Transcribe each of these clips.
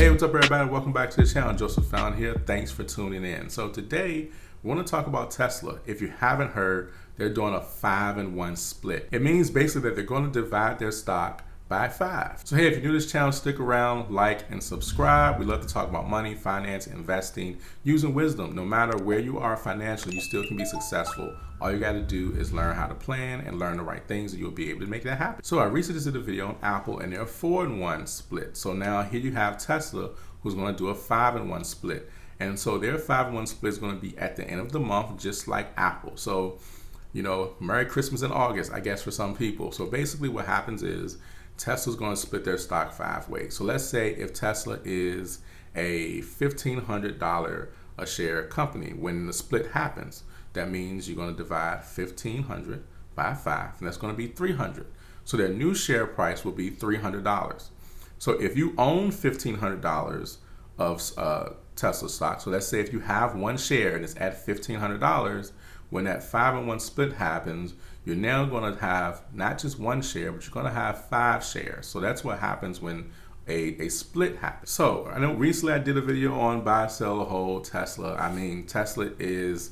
Hey, what's up everybody? Welcome back to the channel. Joseph Found here. Thanks for tuning in. So today, we want to talk about Tesla. If you haven't heard, they're doing a 5-in-1 split. It means basically that they're going to divide their stock by 5. So hey, if you're new to this channel, stick around, like, and subscribe. We love to talk about money, finance, investing, using wisdom. No matter where you are financially, you still can be successful. All you got to do is learn how to plan and learn the right things, and you'll be able to make that happen. So I recently did a video on Apple, and they're a 4-in-1 split. So now here you have Tesla, who's going to do a 5-in-1 split. And so their 5-in-1 split is going to be at the end of the month, just like Apple. So, you know, Merry Christmas in August, I guess, for some people. So basically what happens is Tesla's going to split their stock 5 ways. So let's say if Tesla is a $1,500 a share company, when the split happens, that means you're going to divide 1,500 by 5, and that's going to be 300. So their new share price will be $300. So if you own $1,500 of Tesla stock, so let's say if you have one share and it's at $1,500, when that 5-in-1 split happens, you're now going to have not just one share, but you're going to have 5 shares. So that's what happens when a split happens. So I know recently I did a video on buy, sell, or hold Tesla. I mean, Tesla is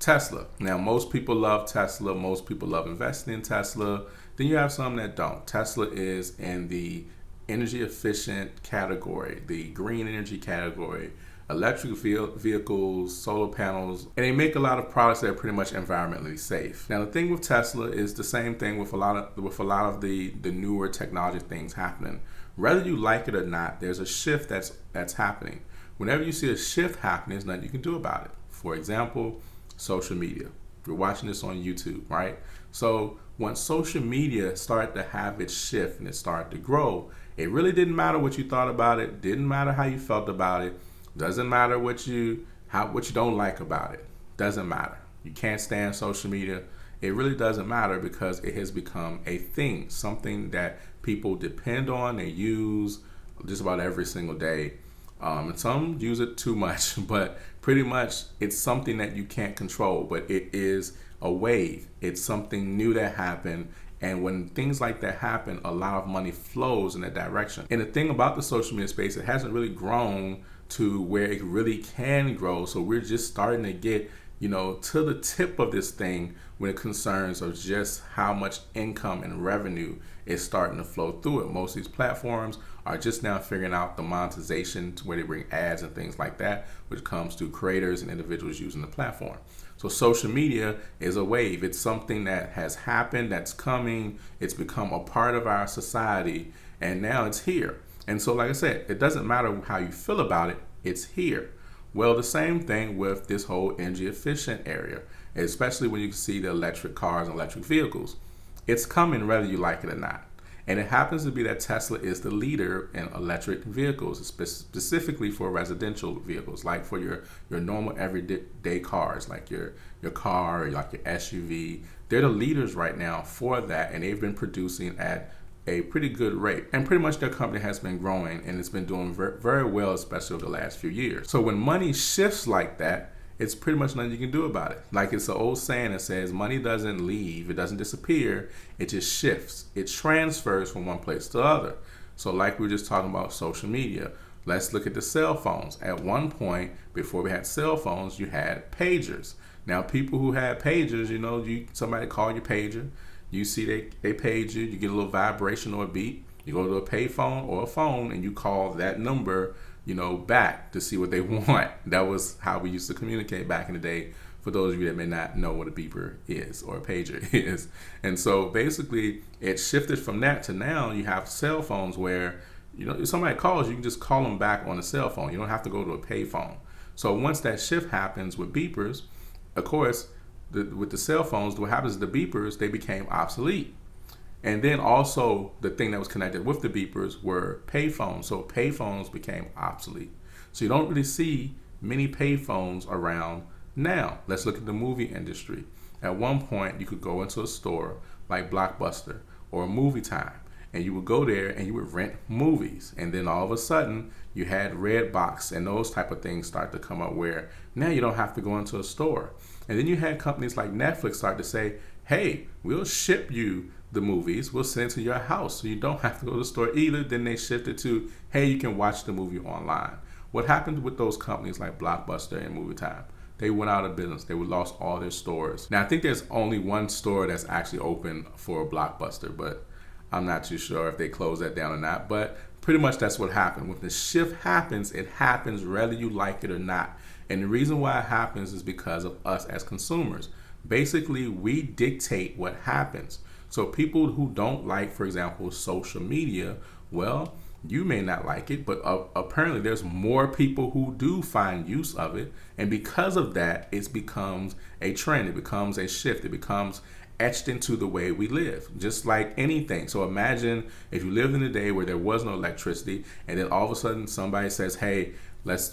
Tesla. Now, most people love Tesla. Most people love investing in Tesla. Then you have some that don't. Tesla is in the energy efficient category, the green energy category, electric vehicles, solar panels, and they make a lot of products that are pretty much environmentally safe. Now, the thing with Tesla is the same thing with a lot of the newer technology things happening. Whether you like it or not, there's a shift that's happening. Whenever you see a shift happening, there's nothing you can do about it. For example, social media. You're watching this on YouTube, right? So once social media started to have its shift and it started to grow, it really didn't matter what you thought about it, didn't matter how you felt about it, doesn't matter what you don't like about it, doesn't matter. You can't stand social media. It really doesn't matter because it has become a thing, something that people depend on, they use just about every single day. And some use it too much, but pretty much it's something that you can't control, but it is a wave. It's something new that happened. And when things like that happen, a lot of money flows in that direction. And the thing about the social media space, it hasn't really grown to where it really can grow. So we're just starting to get, you know, to the tip of this thing when it concerns of just how much income and revenue is starting to flow through it. Most of these platforms are just now figuring out the monetization to where they bring ads and things like that, which comes to creators and individuals using the platform. So social media is a wave. It's something that has happened, that's coming. It's become a part of our society, and now it's here. And so, like I said, it doesn't matter how you feel about it, it's here. Well, the same thing with this whole energy efficient area, especially when you see the electric cars and electric vehicles. It's coming whether you like it or not. And it happens to be that Tesla is the leader in electric vehicles, specifically for residential vehicles, like for your normal everyday cars, like your car, or like your SUV. They're the leaders right now for that, and they've been producing at a pretty good rate. And pretty much their company has been growing, and it's been doing very well, especially over the last few years. So when money shifts like that, it's pretty much nothing you can do about it. Like it's an old saying that says money doesn't leave, it doesn't disappear, it just shifts. It transfers from one place to the other. So like we were just talking about social media, let's look at the cell phones. At one point, before we had cell phones, you had pagers. Now people who had pagers, you know, somebody call your pager, you see they page you, you get a little vibration or a beep, you go to a pay phone or a phone and you call that number, you know, back to see what they want. That was how we used to communicate back in the day, for those of you that may not know what a beeper is or a pager is. And so basically it shifted from that to now you have cell phones where, you know, if somebody calls, you can just call them back on a cell phone. You don't have to go to a pay phone. So once that shift happens with beepers, of course, with the cell phones, what happens is the beepers, they became obsolete. And then also the thing that was connected with the beepers were payphones. So payphones became obsolete. So you don't really see many payphones around now. Let's look at the movie industry. At one point, you could go into a store like Blockbuster or Movie Time, and you would go there and you would rent movies. And then all of a sudden, you had Redbox and those type of things start to come up where now you don't have to go into a store. And then you had companies like Netflix start to say, hey, we'll ship you the movies, will send it to your house, so you don't have to go to the store either. Then they shifted to, hey, you can watch the movie online. What happened with those companies like Blockbuster and Movie Time? They went out of business. They lost all their stores. Now, I think there's only one store that's actually open for a Blockbuster, but I'm not too sure if they closed that down or not. But pretty much that's what happened. When the shift happens, it happens whether you like it or not. And the reason why it happens is because of us as consumers. Basically, we dictate what happens. So people who don't like, for example, social media, well, you may not like it, but apparently there's more people who do find use of it. And because of that, it becomes a trend. It becomes a shift. It becomes etched into the way we live, just like anything. So imagine if you lived in a day where there was no electricity, and then all of a sudden somebody says, hey,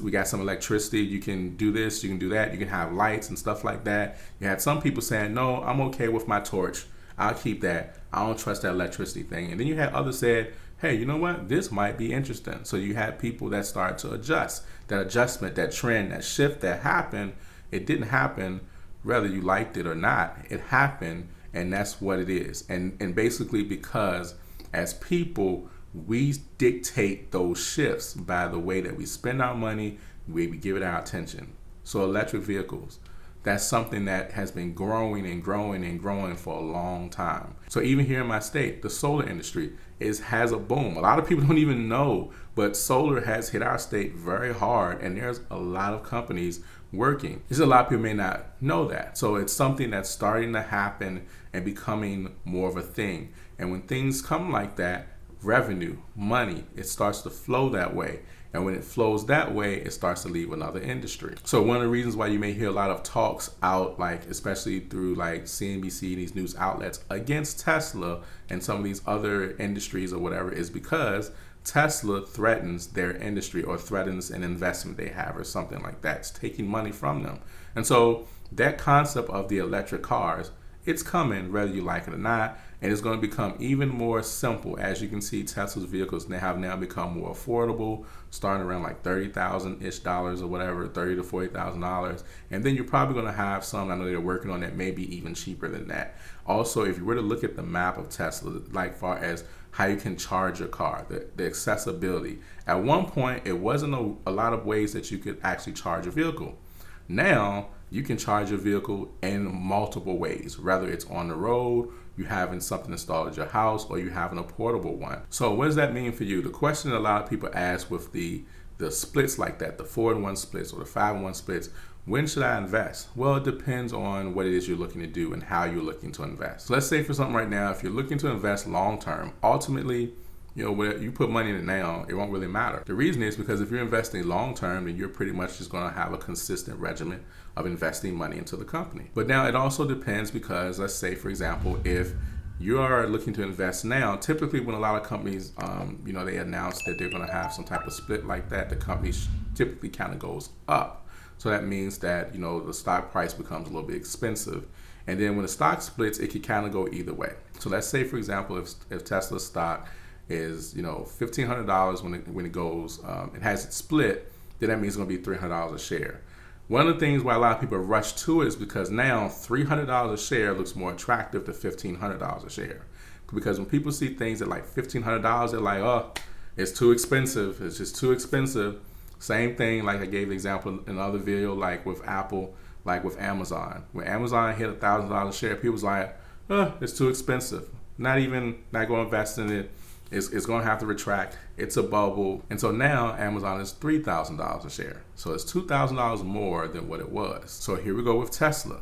we got some electricity, you can do this, you can do that, you can have lights and stuff like that. You had some people saying, no, I'm okay with my torch, I'll keep that, I don't trust that electricity thing. And then you had others said, hey, you know what, this might be interesting. So you had people that start to adjust. That adjustment, that trend, that shift that happened, it didn't happen whether you liked it or not. It happened, and that's what it is. And basically, because as people, we dictate those shifts by the way that we spend our money, the way we give it our attention. So electric vehicles, that's something that has been growing and growing and growing for a long time. So even here in my state, the solar industry has a boom. A lot of people don't even know, but solar has hit our state very hard, and there's a lot of companies working. Just a lot of people may not know that. So it's something that's starting to happen and becoming more of a thing. And when things come like that, revenue, money, it starts to flow that way. And when it flows that way, it starts to leave another industry. So one of the reasons why you may hear a lot of talks out, like especially through like CNBC, these news outlets, against Tesla and some of these other industries or whatever, is because Tesla threatens their industry or threatens an investment they have or something like that. It's taking money from them. And so that concept of the electric cars, it's coming whether you like it or not, and it's going to become even more simple. As you can see, Tesla's vehicles have now become more affordable, starting around like $30,000-ish or whatever, $30,000 to $40,000. And then you're probably going to have some, I know they're working on that, maybe even cheaper than that. Also, if you were to look at the map of Tesla, like far as how you can charge your car, the accessibility. At one point, it wasn't a lot of ways that you could actually charge a vehicle. Now, you can charge your vehicle in multiple ways, whether it's on the road, you having something installed at your house, or you having a portable one. So what does that mean for you? The question a lot of people ask with the splits like that, the 4-in-1 splits or the 5-in-1 splits, when should I invest? Well, it depends on what it is you're looking to do and how you're looking to invest. So let's say for something right now, if you're looking to invest long term, ultimately, you know, when you put money in it now, it won't really matter. The reason is because if you're investing long term, then you're pretty much just going to have a consistent regimen of investing money into the company. But now it also depends because, let's say, for example, if you are looking to invest now, typically when a lot of companies, they announce that they're going to have some type of split like that, the company typically kind of goes up. So that means that, the stock price becomes a little bit expensive. And then when the stock splits, it can kind of go either way. So let's say, for example, if Tesla's stock is, $1,500 when it goes, it has it split, then that means it's going to be $300 a share. One of the things why a lot of people rush to it is because now $300 a share looks more attractive to $1,500 a share. Because when people see things at like $1,500, they're like, oh, it's too expensive. It's just too expensive. Same thing, like I gave the example in another video, like with Apple, like with Amazon. When Amazon hit $1,000 a share, people was like, oh, it's too expensive. Not going to invest in it. It's going to have to retract. It's a bubble. And so now Amazon is $3,000 a share. So it's $2,000 more than what it was. So here we go with Tesla.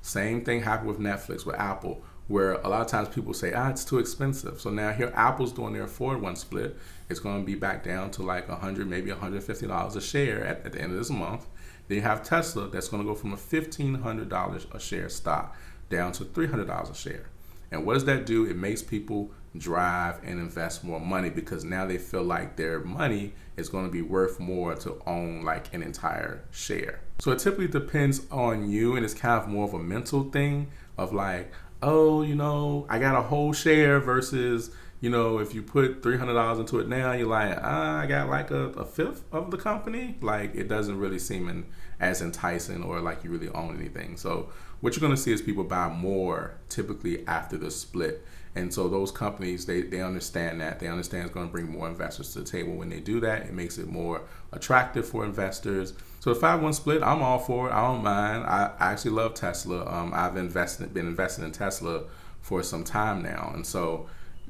Same thing happened with Netflix, with Apple, where a lot of times people say, it's too expensive. So now here Apple's doing their 4-in-1 split. It's going to be back down to like $100, maybe $150 a share at the end of this month. Then you have Tesla that's going to go from a $1,500 a share stock down to $300 a share. And what does that do? It makes people drive and invest more money because now they feel like their money is going to be worth more to own like an entire share. So it typically depends on you, and it's kind of more of a mental thing of like, oh, I got a whole share versus, if you put $300 into it now, you're like, I got like a fifth of the company. Like, it doesn't really seem as enticing or like you really own anything. So what you're going to see is people buy more typically after the split. And so those companies, they understand that. They understand it's going to bring more investors to the table. When they do that, it makes it more attractive for investors. So the 5-1 split, I'm all for it. I don't mind. I actually love Tesla. I've been investing in Tesla for some time now. And so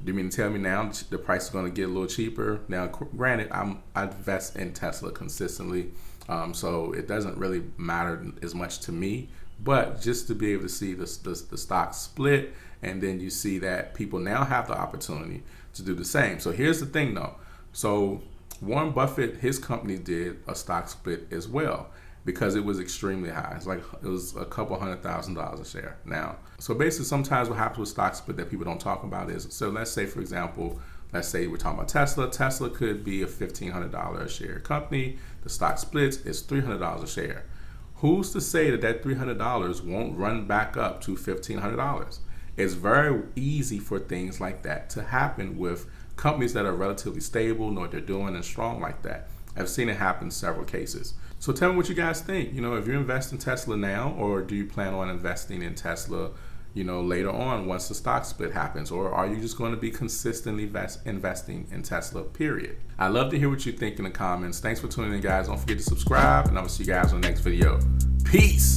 do you mean to tell me now the price is going to get a little cheaper? Now, granted, I invest in Tesla consistently, so it doesn't really matter as much to me. But just to be able to see the stock split, and then you see that people now have the opportunity to do the same. So here's the thing, though. So Warren Buffett, his company did a stock split as well, because it was extremely high. It was a couple $100,000 a share. Now, so basically sometimes what happens with stock split that people don't talk about is, so let's say, for example, let's say we're talking about Tesla. Tesla could be a $1,500 a share company. The stock splits, it's $300 a share. Who's to say that $300 won't run back up to $1,500? It's very easy for things like that to happen with companies that are relatively stable, know what they're doing, and strong like that. I've seen it happen in several cases. So tell me what you guys think. If you invest in Tesla now, or do you plan on investing in Tesla, later on once the stock split happens, or are you just going to be consistently investing in Tesla, period? I'd love to hear what you think in the comments. Thanks for tuning in, guys. Don't forget to subscribe, and I'm going to see you guys on the next video. Peace.